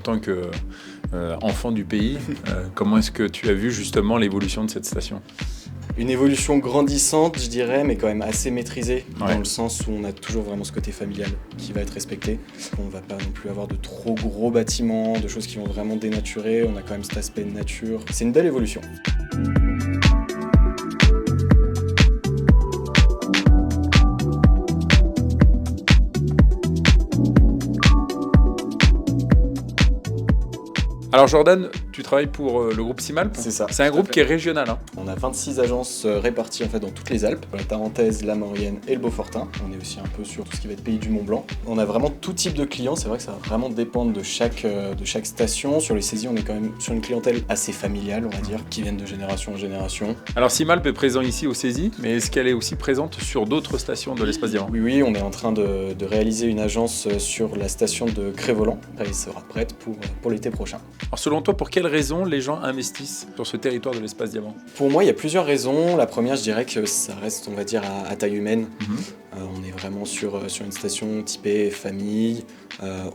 tant que enfant du pays, comment est-ce que tu as vu justement l'évolution de cette station ? Une évolution grandissante, je dirais, mais quand même assez maîtrisée, Ouais. dans le sens où on a toujours vraiment ce côté familial qui va être respecté. On ne va pas non plus avoir de trop gros bâtiments, de choses qui vont vraiment dénaturer. On a quand même cet aspect de nature. C'est une belle évolution. Alors Jordan, tu travailles pour le groupe Simalp. C'est ça. C'est un groupe qui est régional. Hein. On a 26 agences réparties en fait dans toutes les Alpes, la Tarentaise, la Maurienne et le Beaufortin. On est aussi un peu sur tout ce qui va être pays du Mont Blanc. On a vraiment tout type de clients, c'est vrai que ça va vraiment dépendre de chaque station. Sur les saisies, on est quand même sur une clientèle assez familiale, on va dire, qui viennent de génération en génération. Alors Simalp est présent ici au Saisies, mais est-ce qu'elle est aussi présente sur d'autres stations de l'Espace Diamant ? Oui, on est en train de réaliser une agence sur la station de Crévolant. Elle sera prête pour l'été prochain. Alors selon toi, pour quelles raisons les gens investissent sur ce territoire de l'Espace Diamant ? Pour moi, il y a plusieurs raisons. La première, je dirais que ça reste, on va dire, à taille humaine. On est vraiment sur une station typée famille,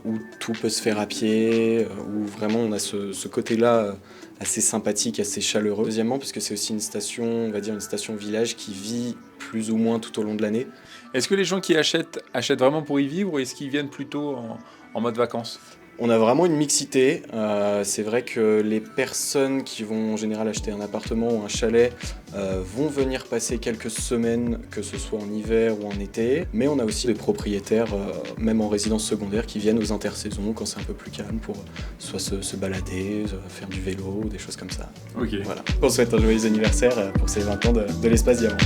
où tout peut se faire à pied, où vraiment on a ce côté-là assez sympathique, assez chaleureux. Deuxièmement, parce que c'est aussi une station, on va dire une station village qui vit plus ou moins tout au long de l'année. Est-ce que les gens qui achètent vraiment pour y vivre ou est-ce qu'ils viennent plutôt en mode vacances ? On a vraiment une mixité. C'est vrai que les personnes qui vont en général acheter un appartement ou un chalet vont venir passer quelques semaines, que ce soit en hiver ou en été. Mais on a aussi des propriétaires, même en résidence secondaire, qui viennent aux intersaisons quand c'est un peu plus calme pour soit se balader, faire du vélo, des choses comme ça. Ok. Voilà. On souhaite un joyeux anniversaire pour ces 20 ans de l'Espace Diamant.